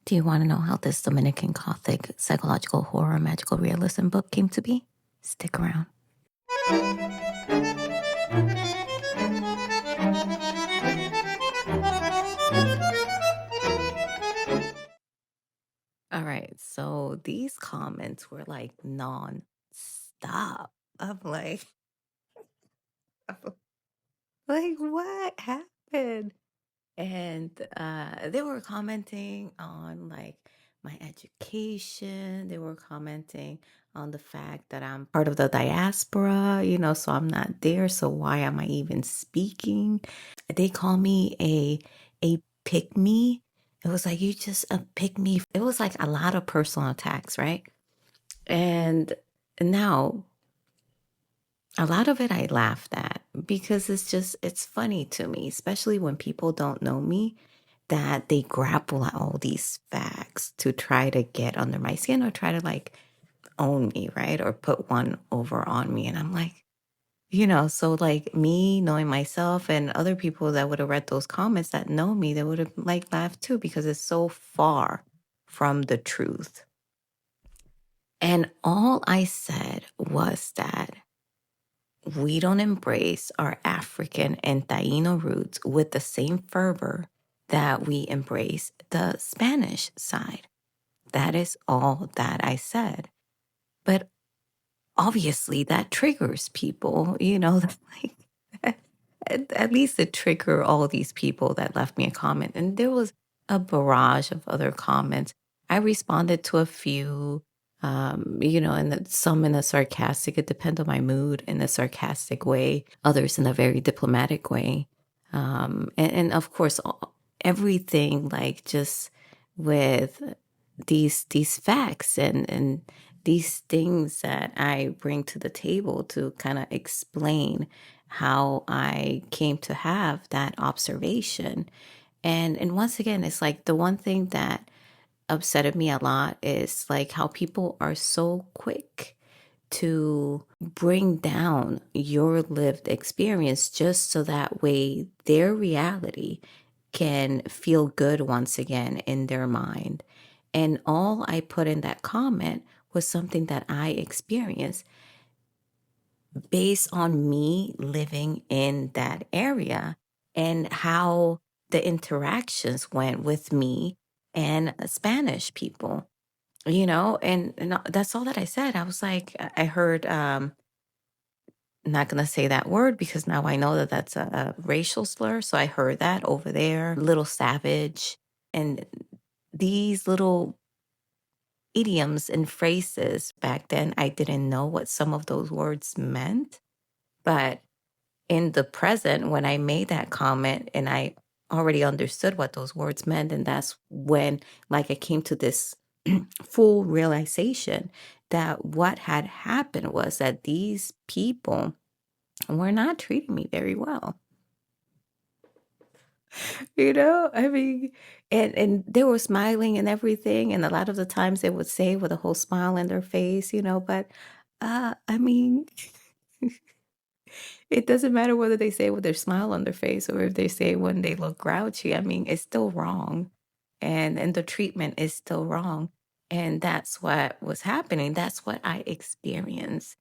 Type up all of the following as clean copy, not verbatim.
Do you want to know how this Dominican Gothic psychological horror magical realism book came to be? Stick around. All right, so these comments were like non-stop. I'm like, like what happened? And they were commenting on like my education. They were commenting on the fact that I'm part of the diaspora, so I'm not there. So why am I even speaking? They call me a pick me. It was like you just a pick me. It was like a lot of personal attacks, right? And now a lot of it I laughed at because it's funny to me, especially when people don't know me, that they grapple at all these facts to try to get under my skin or try to like own me, right? Or put one over on me. And I'm like, so like me knowing myself and other people that would have read those comments that know me, they would have like laughed too because it's so far from the truth. And all I said was that we don't embrace our African and Taino roots with the same fervor that we embrace the Spanish side. That is all that I said. But obviously that triggers people, like at least it triggered all these people that left me a comment. And there was a barrage of other comments. I responded to a few, and some in a sarcastic, it depends on my mood, in a sarcastic way, others in a very diplomatic way. And of course, everything like just with these facts and these things that I bring to the table to kind of explain how I came to have that observation. And once again, it's like the one thing that upsetted me a lot is like how people are so quick to bring down your lived experience just so that way their reality can feel good once again in their mind. And all I put in that comment was something that I experienced based on me living in that area and how the interactions went with me and Spanish people, and that's all that I said. I was like, I heard, not going to say that word because now I know that that's a racial slur. So I heard that over there, little savage. And these little idioms and phrases back then, I didn't know what some of those words meant. But in the present, when I made that comment and I already understood what those words meant, and that's when like I came to this full realization that what had happened was that these people were not treating me very well. I mean, and they were smiling and everything, and a lot of the times they would say with a whole smile in their face, but I mean, it doesn't matter whether they say with their smile on their face or if they say when they look grouchy. I mean, it's still wrong. And the treatment is still wrong. And that's what was happening. That's what I experienced.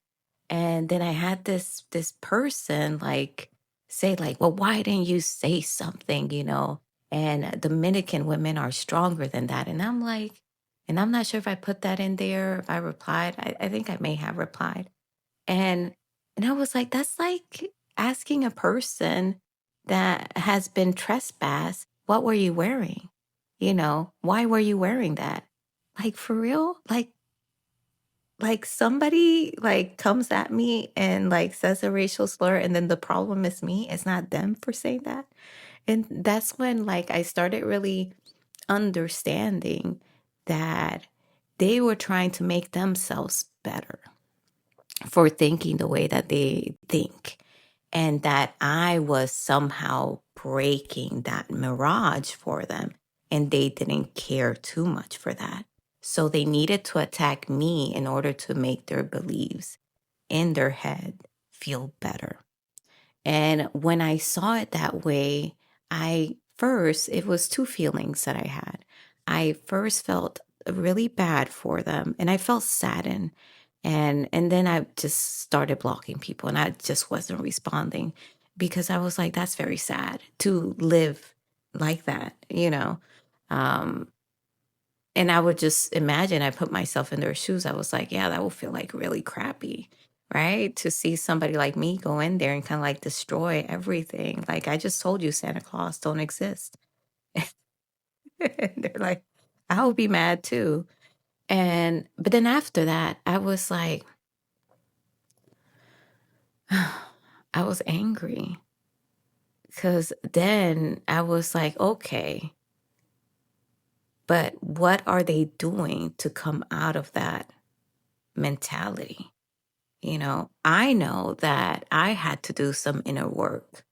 And then I had this person like say like, well, why didn't you say something, And Dominican women are stronger than that. And I'm like, and I'm not sure if I put that in there, if I replied. I think I may have replied. And and I was like, that's like asking a person that has been trespassed, what were you wearing? Why were you wearing that? Like for real? Like somebody like comes at me and like says a racial slur and then the problem is me. It's not them for saying that. And that's when like I started really understanding that they were trying to make themselves better for thinking the way that they think, and that I was somehow breaking that mirage for them, and they didn't care too much for that. So they needed to attack me in order to make their beliefs in their head feel better. And when I saw it that way, it was two feelings that I had. I first felt really bad for them and I felt saddened. And then I just started blocking people and I just wasn't responding because I was like, that's very sad to live like that. Um, and I would just imagine, I put myself in their shoes. I was like, yeah, that will feel like really crappy, right? To see somebody like me go in there and kind of like destroy everything. Like, I just told you Santa Claus don't exist. And they're like, I would be mad too. But then after that, I was like, I was angry because then I was like, okay, but what are they doing to come out of that mentality? I know that I had to do some inner work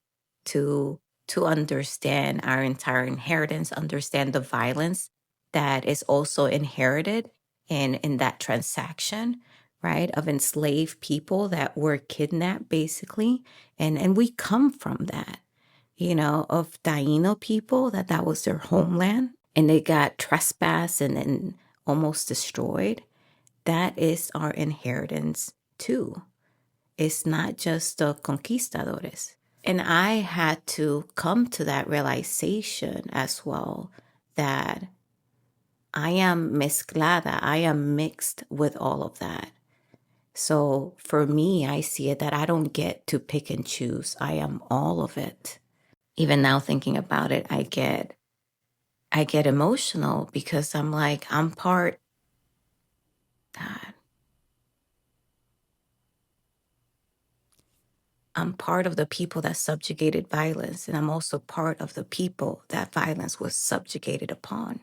to to understand our entire inheritance, understand the violence that is also inherited in that transaction, right? Of enslaved people that were kidnapped basically. And we come from that, of Taino people that was their homeland and they got trespassed and then almost destroyed. That is our inheritance too. It's not just the conquistadores. And I had to come to that realization as well that I am mezclada, I am mixed with all of that. So for me, I see it that I don't get to pick and choose. I am all of it. Even now thinking about it, I get emotional because I'm like, I'm part, God, I'm part of the people that subjugated violence, and I'm also part of the people that violence was subjugated upon.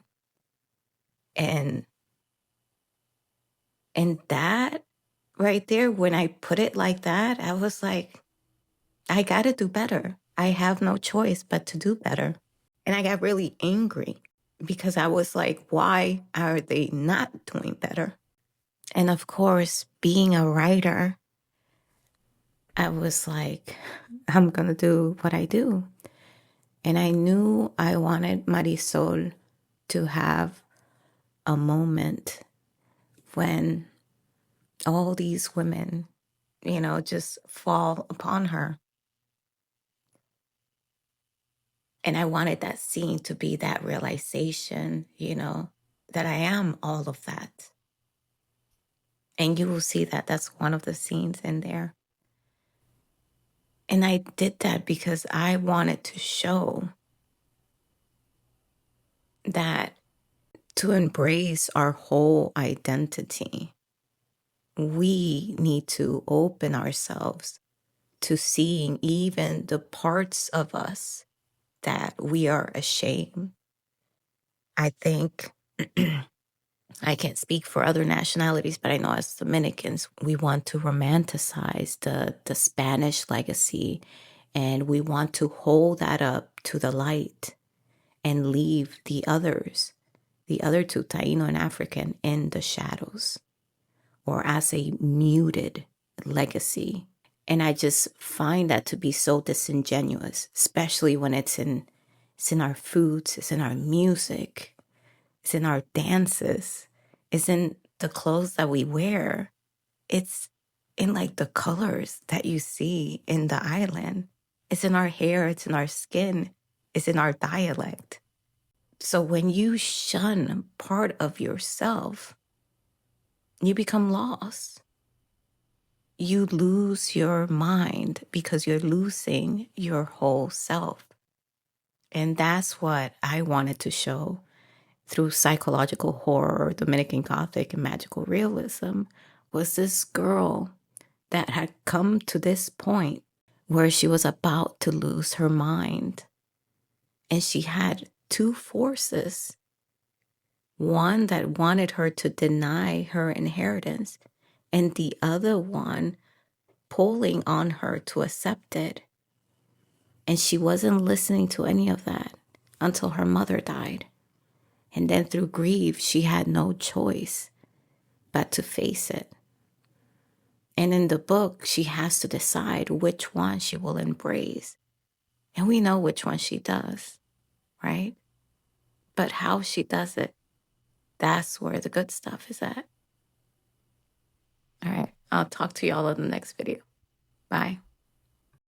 And that right there, when I put it like that, I was like, I gotta do better. I have no choice but to do better. And I got really angry because I was like, why are they not doing better? And of course, being a writer, I was like, I'm gonna do what I do. And I knew I wanted Marisol to have a moment when all these women, just fall upon her. And I wanted that scene to be that realization, that I am all of that. And you will see that that's one of the scenes in there. And I did that because I wanted to show that to embrace our whole identity, we need to open ourselves to seeing even the parts of us that we are ashamed. I think I can't speak for other nationalities, but I know as Dominicans, we want to romanticize the Spanish legacy and we want to hold that up to the light and leave the others, the other two, Taino and African, in the shadows or as a muted legacy. And I just find that to be so disingenuous, especially when it's in our foods, it's in our music, it's in our dances, it's in the clothes that we wear. It's in like the colors that you see in the island. It's in our hair, it's in our skin, it's in our dialect. So when you shun part of yourself, you become lost. You lose your mind because you're losing your whole self. And that's what I wanted to show through psychological horror, Dominican Gothic, and magical realism was this girl that had come to this point where she was about to lose her mind. And she had two forces. One that wanted her to deny her inheritance, and the other one pulling on her to accept it. And she wasn't listening to any of that until her mother died. And then through grief, she had no choice but to face it. And in the book, she has to decide which one she will embrace. And we know which one she does, right? But how she does it That's where the good stuff is at. All right. I'll talk to y'all in the next video. Bye.